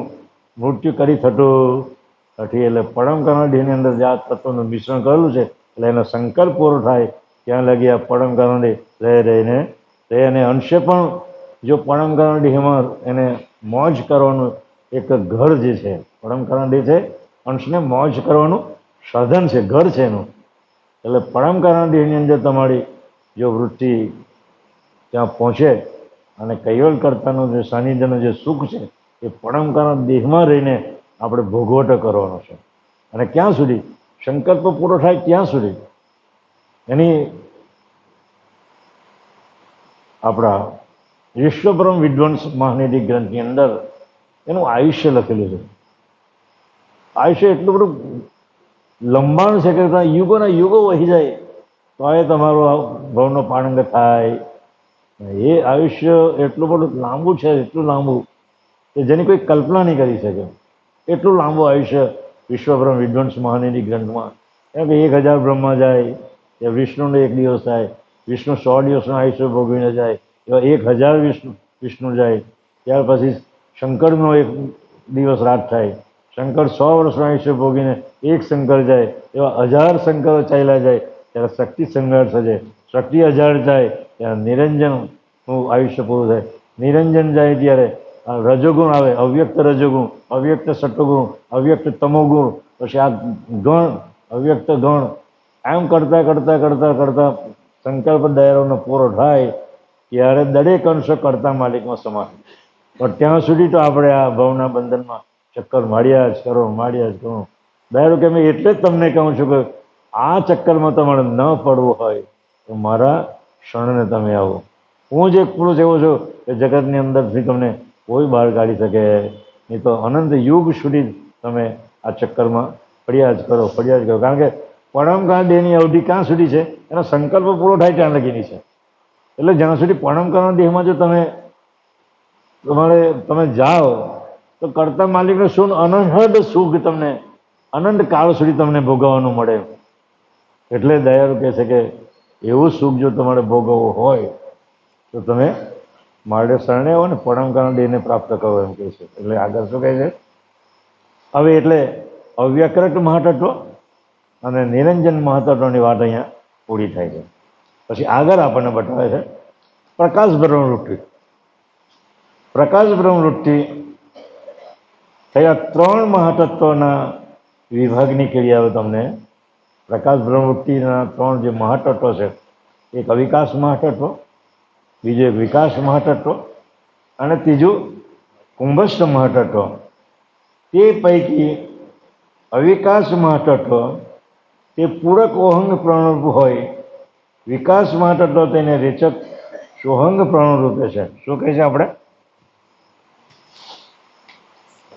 મૃત્યુ કરી થતું નથી. એટલે પરમકારણ દેહની અંદર જે આ તત્વોનું મિશ્રણ કરેલું છે એટલે એનો સંકલ્પ પૂરો થાય ત્યાં લગી આ પરમકારણ દેહ રહીને રહે. અને અંશે પણ જો પરમકારણ દેહમાં એને મોજ કરવાનું એક ઘર જે છે, પરમકારણ દેહ છે અંશને મોજ કરવાનું સાધન છે, ઘર છે એનું. એટલે પરમકારણ દેહની અંદર તમારી જો વૃત્તિ ત્યાં પહોંચે અને કૈવલ કર્તાનું જે સાનિધ્યનું જે સુખ છે એ પરમકારણ દેહમાં રહીને આપણે ભોગવટો કરવાનો છે. અને ક્યાં સુધી? સંકલ્પ પૂરો થાય ત્યાં સુધી. એની આપણા વિશ્વબ્રહ્મ વિદ્વાંસ મહાનિધિ ગ્રંથની અંદર એનું આયુષ્ય લખેલું છે. આયુષ્ય એટલું બધું લંબાણ છે કે યુગોના યુગો વહી જાય તો એ તમારો ભવનો પાણંગ થાય. એ આયુષ્ય એટલું બધું લાંબુ છે, એટલું લાંબુ કે જેની કોઈ કલ્પના નહીં કરી શકે. એટલું લાંબુ આયુષ્ય વિશ્વબ્રહ્મ વિદ્વાંસ મહાનિધિ ગ્રંથમાં. કેમ કે 1000 બ્રહ્મા જાય એ વિષ્ણુનો 1 દિવસ થાય, વિષ્ણુ 100 દિવસનું આયુષ્ય ભોગવીને જાય, એવા 1000 વિષ્ણુ જાય. ત્યાર પછી શંકરનો 1 દિવસ રાત થાય, શંકર 100 વર્ષનું આયુષ્ય ભોગીને 1 શંકર જાય, એવા 1000 શંકરો ચાલ્યા જાય. ત્યારે શક્તિ સંઘર્ષ છે, શક્તિ 1000 જાય ત્યારે નિરંજનનું આયુષ્ય પૂરું થાય. નિરંજન જાય ત્યારે રજોગુણ આવે, અવ્યક્ત રજોગુણ, અવ્યક્ત સત્વગુણ, અવ્યક્ત તમોગુણ, પછી આ ગણ, અવ્યક્ત ગણ, એમ કરતાં કરતાં કરતાં કરતાં સંકલ્પ દાયરાનો પૂરો થાય ત્યારે દરેક અંશો કરતા માલિકમાં સમાન. પણ ત્યાં સુધી તો આપણે આ ભવના બંધનમાં ચક્કર માર્યા જ કરો. દાયરો કે મેં એટલે જ તમને કહું છું કે આ ચક્કરમાં તમારે ન પડવું હોય તો મારા શરણે તમે આવો. હું જ એક પુરુષ એવો છું કે જગતની અંદરથી તમને કોઈ બહાર કાઢી શકે નહીં. તો અનંત યુગ સુધી તમે આ ચક્કરમાં પડ્યા જ કરો. કારણ કે પરમકાળ દેહની અવધિ ક્યાં સુધી છે? એનો સંકલ્પ પૂરો થાય ત્યાં લગીની છે. એટલે જ્યાં સુધી પરમકાળ દેહમાં જો તમે જાઓ તો કરતા માલિકનું શું અનહદ સુખ તમને અનંત કાળ સુધી તમને ભોગવવાનું મળે. એટલે દયાળુ કહે છે કે એવું સુખ જો તમારે ભોગવવું હોય તો તમે મારે શરણે આવો ને પરમકાળ દેહને પ્રાપ્ત કરો એમ કહે છે. એટલે આગળ શું કહે છે? હવે એટલે અવ્યાકૃત મહાતત્વ અને નિરંજન મહાતત્વની વાત અહીંયા પૂરી થાય છે. પછી આગળ આપણને બતાવે છે પ્રકાશ બ્રહ્મવૃત્તિ. પ્રકાશ બ્રહ્મવૃત્તિ થયા 3 મહાતત્વના વિભાગની ક્રિયાઓ તમને પ્રકાશ બ્રહ્મવૃત્તિના 3 જે મહાતત્વ છે, એક અવિકાસ મહાતત્વ, બીજું એક વિકાસ મહાતત્વ અને ત્રીજું કુંભસ્થ મહાતત્વ. તે પૈકી અવિકાસ મહાતત્વ તે પૂરક ઓહંગ પ્રણવ હોય, વિકાસ મહાતત્વ તેને રેચક સોહંગ પ્રણવ રૂપે છે. શું કહે છે આપણે?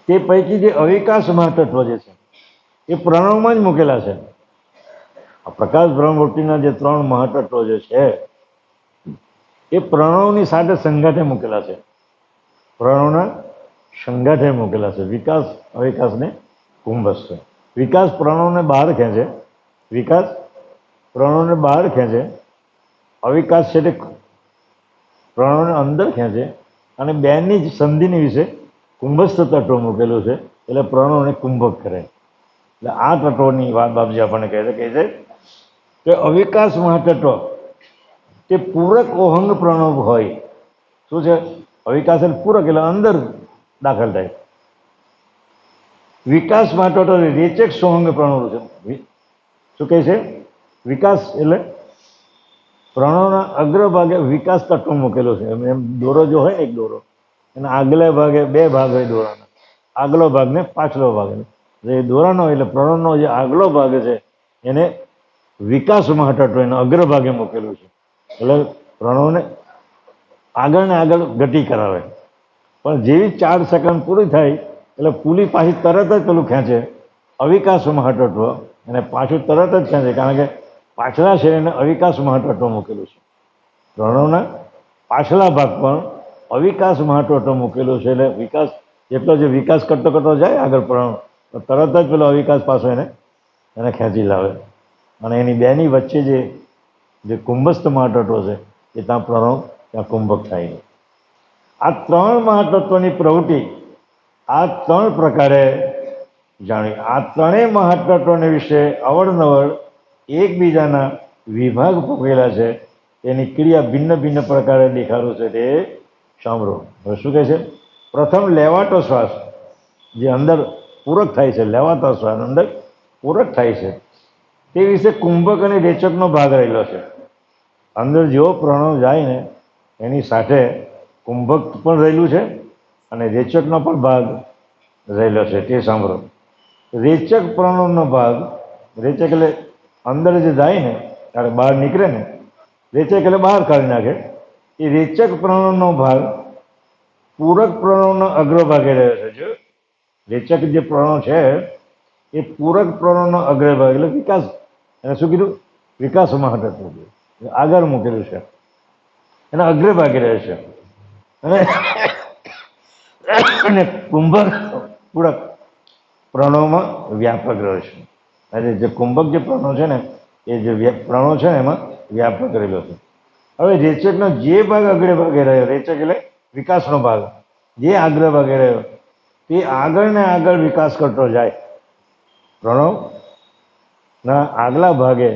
તે પૈકી જે અવિકાસ મહાતત્વ જે છે એ પ્રણવમાં જ મૂકેલા છે. આ પ્રકાશ બ્રહ્મવૃત્તિના જે 3 મહાતત્વ જે છે એ પ્રણવની સાથે સંગાથે મૂકેલા છે. પ્રણવના સંગાથે મૂકેલા છે. વિકાસ અવિકાસને કુંભસ્થ. વિકાસ પ્રણવને બહાર ખેંચે, વિકાસ પ્રણવને બહાર ખેંચે, અવિકાસ છે તે પ્રણવને અંદર ખેંચે અને બેની જ સંધિની વિશે કુંભસ્થ તત્વ મૂકેલું છે એટલે પ્રણવને કુંભક કરે. એટલે આ તત્વોની વાત બાપજી આપણને કહે છે કે અવિકાસ મહાતત્વ તે પૂરક ઓહંગ પ્રણવ હોય. શું છે? અવિકાસ એટલે પૂરક એટલે અંદર દાખલ થાય. વિકાસ મહાતત્વ રેચક સોહંગ પ્રણવ છે. શું કહે છે? વિકાસ એટલે પ્રણવના અગ્રભાગે વિકાસ તત્વ મૂકેલો છે. એમ દોરો જો હોય ને, એક દોરો એના આગલા ભાગે 2 ભાગ હોય દોરાના, આગલો ભાગ ને પાછલો ભાગ. એ દોરાનો એટલે પ્રણવનો જે આગલો ભાગ છે એને વિકાસ મહાતત્વ એના અગ્રભાગે મૂકેલું છે. એટલે પ્રણવને આગળ ને આગળ ગતિ કરાવે. પણ જેવી 4 સેકન્ડ પૂરી થાય એટલે પુલી પાછી તરત જ પેલું ખેંચે અવિકાસ મહાતત્વ, અને પાછું તરત જ ખેંચે, કારણ કે પાછલા શરીરને અવિકાસ મહાતત્વ મૂકેલું છે. પ્રણવના પાછલા ભાગ પણ અવિકાસ મહાતત્વ મૂકેલું છે. એટલે વિકાસ જેટલો જે વિકાસ કરતો કરતો જાય આગળ પ્રણવ, તો તરત જ પેલો અવિકાસ પાછો એને ખેંચી લાવે. અને એની બેની વચ્ચે જે કુંભસ્થ મહાતત્વ છે એ ત્યાં પ્રણવ, ત્યાં કુંભક થાય છે. આ 3 મહાતત્વની પ્રવૃત્તિ આ 3 પ્રકારે જાણી. આ 3 મહાતત્વને વિશે અવરનવર એકબીજાના વિભાગ ભોગવેલા છે. તેની ક્રિયા ભિન્ન ભિન્ન પ્રકારે દેખાડું છે તે સાંભળો. હવે શું કહે છે? પ્રથમ લેવાતો શ્વાસ જે અંદર પૂરક થાય છે, લેવાતો શ્વાસ અંદર પૂરક થાય છે, તે વિશે કુંભક અને રેચકનો ભાગ રહેલો છે. અંદર જેવો પ્રણવ જાય ને એની સાથે કુંભક પણ રહેલું છે અને રેચકનો પણ ભાગ રહેલો છે. તે સાંભળો. રેચક પ્રણવનો ભાગ, રેચક એટલે અંદર જે જાય ને ત્યારે બહાર નીકળે ને, રેચક એટલે બહાર કાઢી નાખે. એ રેચક પ્રણવનો ભાગ પૂરક પ્રણવના અગ્રભાગે રહ્યો છે. જો રેચક જે પ્રણવ છે એ પૂરક પ્રણવનો અગ્રભાગ એટલે વિકાસ, એને શું કીધું? વિકાસ મહાતત્વ આગળ મૂકેલું છે, એના અગ્રભાગે રહે છે. અને કુંભક પૂરક પ્રણવમાં વ્યાપક રહે છે. એટલે જે કુંભક જે પ્રણવ છે ને એ જે પ્રણવ છે ને એમાં વ્યાપક રહેલો છે. હવે રેચકનો જે ભાગ અગ્ર ભાગે રહ્યો, રેચક એટલે વિકાસનો ભાગ, જે આગળ ભાગે રહ્યો તે આગળ ને આગળ વિકાસ કરતો જાય. પ્રણવના આગલા ભાગે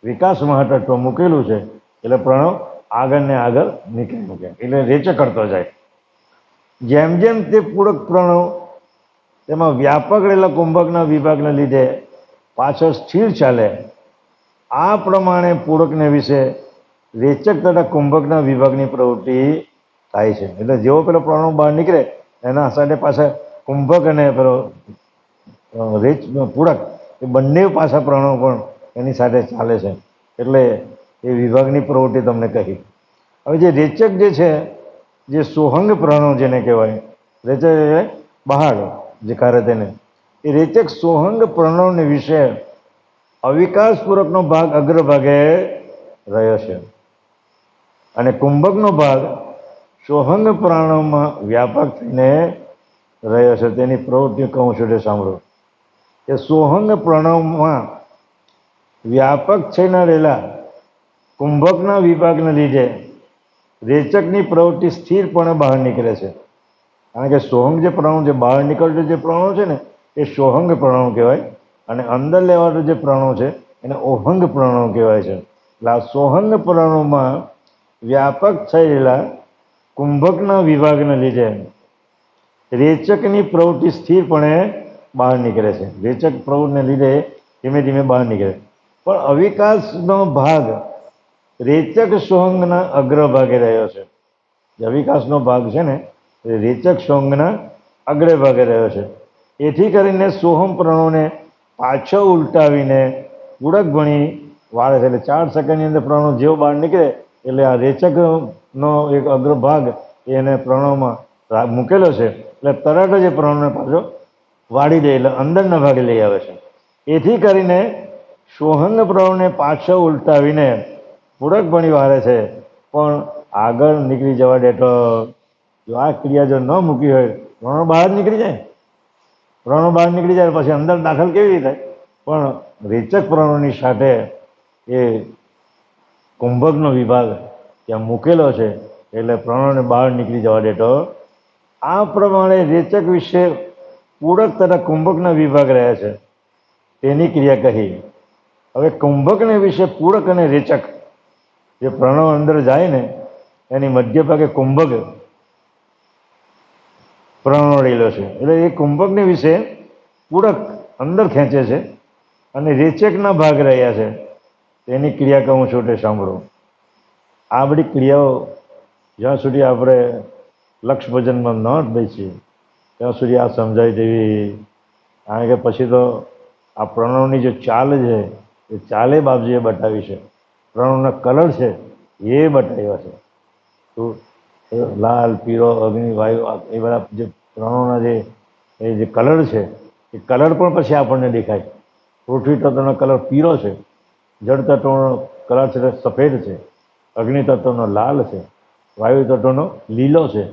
વિકાસ મહાતત્વ મૂકેલું છે એટલે પ્રણવ આગળ ને આગળ નીકળી મૂકે એટલે રેચક કરતો જાય. જેમ જેમ તે પૂરક પ્રણવ તેમાં વ્યાપક રહેલા કુંભકના વિભાગને લીધે પાછળ સ્થિર ચાલે, આ પ્રમાણે પૂરકને વિશે રેચક તથા કુંભકના વિભાગની પ્રવૃત્તિ થાય છે. એટલે જેવો પેલો પ્રણવ બહાર નીકળે એના સાથે પાછા કુંભક અને પેલો પૂરક એ બંને પાછા પ્રણવ પણ એની સાથે ચાલે છે. એટલે એ વિભાગની પ્રવૃત્તિ તમને કહી. હવે જે રેચક જે છે, જે સોહંગ પ્રણવ જેને કહેવાય, રેચક એટલે બહાર જે કાર્ય તેને, એ રેચક સોહંગ પ્રણવને વિશે અવિકાસપૂર્વકનો ભાગ અગ્રભાગે રહ્યો છે અને કુંભકનો ભાગ સોહંગ પ્રણવમાં વ્યાપક થઈને રહ્યો છે. તેની પ્રવૃત્તિ કહું છું તે સાંભળો. કે સોહંગ પ્રણવમાં વ્યાપક થઈને રહેલા કુંભકના વિભાગને લીધે રેચકની પ્રવૃત્તિ સ્થિરપણે બહાર નીકળે છે. કારણ કે સોહંગ જે પ્રણવ જે બહાર નીકળતું જે પ્રણવ છે ને એ સોહંગ પ્રણવ કહેવાય અને અંદર લેવાનું જે પ્રાણો છે એને ઓહંગ પ્રાણો કહેવાય છે. એટલે આ સોહંગ પ્રાણોમાં વ્યાપક થયેલા કુંભકના વિભાગને લીધે રેચકની પ્રવૃત્તિ સ્થિરપણે બહાર નીકળે છે. રેચક પ્રવૃત્તિને લીધે ધીમે ધીમે બહાર નીકળે. પણ અવિકાસનો ભાગ રેચક સોહંગના અગ્રભાગે રહ્યો છે. જે અવિકાસનો ભાગ છે ને એ રેચક સોહંગના અગ્રભાગે રહ્યો છે. એથી કરીને સોહમ પ્રાણોને પાછો ઉલટાવીને પૂરક ભણી વાળે છે. એટલે 4 સેકન્ડની અંદર પ્રાણો જેવો બહાર નીકળે એટલે આ રેચકનો એક અગ્રભાગ એને પ્રાણોમાં મૂકેલો છે એટલે તરત જ એ પ્રાણોને પાછો વાળી દે એટલે અંદરના ભાગે લઈ આવે છે. એથી કરીને સોહંગ પ્રાણોને પાછો ઉલટાવીને પૂરક ભણી વાળે છે. પણ આગળ નીકળી જવા દે તો જો આ ક્રિયા જો ન મૂકી હોય પ્રાણો બહાર નીકળી જાય. પ્રાણો બહાર નીકળી જાય પછી અંદર દાખલ કેવી રીતે થાય? પણ રેચક પ્રાણોની સાથે એ કુંભકનો વિભાગ ત્યાં મૂકેલો છે એટલે પ્રાણોને બહાર નીકળી જવા દેતો. આ પ્રમાણે રેચક વિશે પૂરક તથા કુંભકના વિભાગ રહ્યા છે તેની ક્રિયા કહી. હવે કુંભકને વિશે પૂરક અને રેચક જે પ્રાણો અંદર જાય ને એની મધ્ય ભાગે કુંભક પ્રાણો રહેલો છે. એટલે એ કુંભકને વિશે પૂરક અંદર ખેંચે છે અને રેચકના ભાગ રહ્યા છે તેની ક્રિયા કહું છું તે સાંભળો. આ બધી ક્રિયાઓ જ્યાં સુધી આપણે લક્ષ ભજનમાં ન બેસીએ ત્યાં સુધી આ સમજાય તેવી. કારણ કે પછી તો આ પ્રણવની જે ચાલ છે એ ચાલે બાપજીએ બતાવી છે. પ્રણવના કલર છે એ બતાવ્યા છે. તો લાલ, પીળો, અગ્નિ, વાયુ એ બધા જે પ્રણવના જે કલર છે એ કલર પણ પછી આપણને દેખાય. પૃથ્વી તત્વનો કલર પીળો છે, જળ તત્વનો કલર છે તે સફેદ છે, અગ્નિ તત્વનો લાલ છે, વાયુ તત્વનો લીલો છે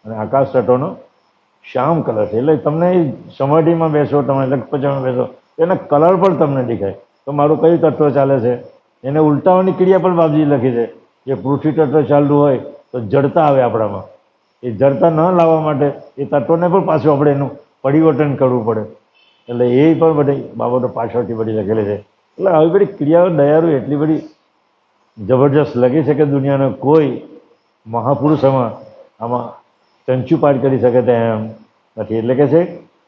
અને આકાશ તત્વનો શ્યામ કલર છે. એટલે તમને સમાધિમાં બેસો, તમે લક્ષપંચમાં બેસો એના કલર પણ તમને દેખાય. તો મારું કયું તત્વ ચાલે છે એને ઉલટાવાની ક્રિયા પણ બાપજી લખી છે. જે પૃથ્વી તત્વ ચાલતું હોય તો જડતા આવે આપણામાં. એ જડતા ન લાવવા માટે એ તત્વને પણ પાછું આપણે એનું પરિવર્તન કરવું પડે. એટલે એ પણ બધી બાબતો પાછળથી બધી લખેલી છે. એટલે આવી બધી ક્રિયાઓ દયાળુ એટલી બધી જબરજસ્ત લખી છે કે દુનિયાનો કોઈ મહાપુરુષ આમાં ચંચુપાટ કરી શકે તેમ નથી. એટલે કે છે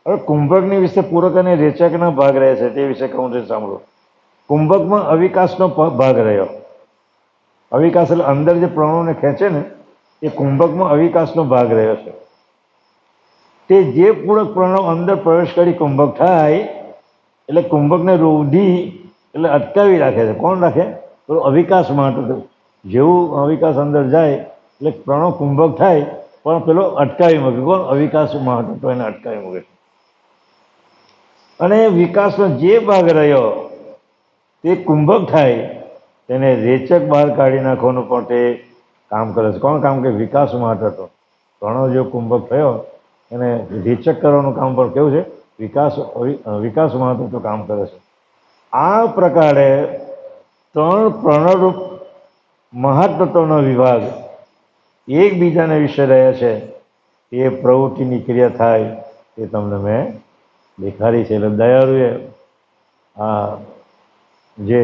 હવે કુંભકની વિશે પૂરક અને રેચકના ભાગ રહે છે તે વિશે કહું છું સાંભળો. કુંભકમાં અવિકાસનો ભાગ રહ્યો. અવિકાસ એટલે અંદર જે પ્રાણોને ખેંચે ને એ કુંભકમાં અવિકાસનો ભાગ રહ્યો છે. તે જે પૂરક પ્રાણો અંદર પ્રવેશ કરી કુંભક થાય એટલે કુંભકને રોધી એટલે અટકાવી રાખે છે. કોણ રાખે? તો અવિકાસ માટે. જેવું અવિકાસ અંદર જાય એટલે પ્રાણો કુંભક થાય પણ પેલો અટકાવી મૂકે. કોણ? અવિકાસ માટે તો એને અટકાવી મૂકે. અને વિકાસનો જે ભાગ રહ્યો તે કુંભક થાય તેને રેચક બહાર કાઢી નાખવાનું પણ તે કામ કરે છે. કોણ કામ? કે વિકાસ માટે હતો. પ્રાણો જો કુંભક થયો એને રેચક કરવાનું કામ પણ કેવું છે? વિકાસ માટે તો કામ કરે છે. આ પ્રકારે 3 પ્રાણરૂપ મહાતત્વનો વિભાગ એકબીજાને વિશે રહે છે. એ પ્રવૃત્તિની ક્રિયા થાય એ તમને મેં દેખાડી છે. એટલે દયાળુએ આ જે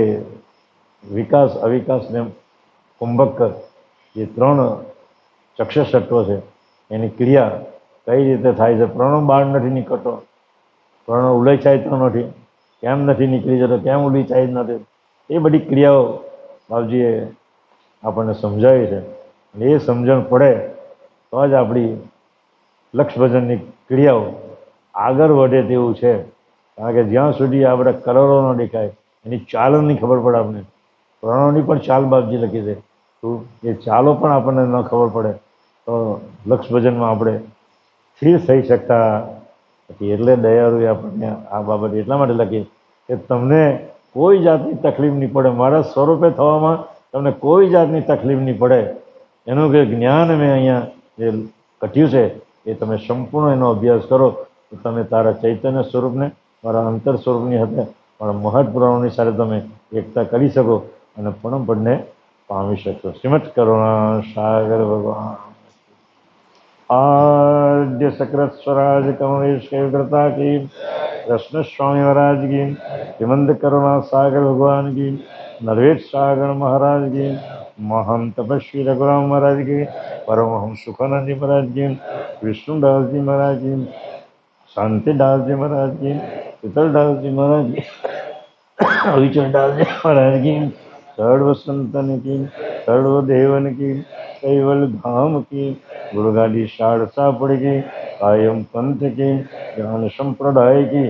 વિકાસ, અવિકાસ ને કુંભક જે 3 ચક્ષસ તત્વો છે એની ક્રિયા કઈ રીતે થાય છે. પ્રણવ બહાર નથી નીકળતો, પ્રણવ ઉલચાયતો નથી, કેમ નથી નીકળી જતો, કેમ ઉલચાય જ નથી, એ બધી ક્રિયાઓ બાપજીએ આપણને સમજાવી છે. અને એ સમજણ પડે તો જ આપણી લક્ષ ભજનની ક્રિયાઓ આગળ વધે તેવું છે. કારણ કે જ્યાં સુધી આપણે કલરો ન દેખાય, એની ચાલ નહીં ખબર પડે આપણને. પ્રણવની પણ ચાલ બાપજી લખી છે. તો એ ચાલો પણ આપણને ન ખબર પડે તો લક્ષ ભજનમાં આપણે સ્થિર થઈ શકતા નથી. એટલે દયાળુએ આપણને આ બાબત એટલા માટે લખી કે તમને કોઈ જાતની તકલીફ નહીં પડે. મારા સ્વરૂપે થવામાં તમને કોઈ જાતની તકલીફ નહીં પડે. એનું કે જ્ઞાન મેં અહીંયા જે કટ્યું છે એ તમે સંપૂર્ણ એનો અભ્યાસ કરો તો તમે તારા ચૈતન્ય સ્વરૂપને મારા અંતર સ્વરૂપની સાથે મારા મહત્વની સાથે તમે એકતા કરી શકો અને પરમપદને પામી શકશો. શ્રીમદ કરુણા સાગર ભગવાન. विद्य सकृत स्वराज कमलेश कृता की, कृष्ण स्वामी महाराज की, हेमंत करुणा सागर भगवान की, नरवेद सागर महाराज की, महान तपस्वी रघुराम महाराज की, परमहंस सुखानंद जी महाराज की, विष्णुदास जी महाराज की, शांतिदास जी महाराज की, शीतलदास जी महाराज की, अविचलदास जी महाराज की, सर्व संतन की, सर्वदेवन की, कैवल धाम की, गुरुगाड़ी शारसापुर की, कायम पंथ की, ज्ञान संप्रदाय की,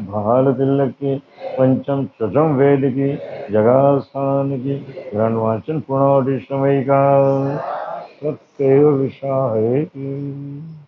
भाल तिलक की, पंचम चतुर्म वेद की, जगास्थान की, ग्रहणवाचन पुनौटी समय का, सत्य विषय की।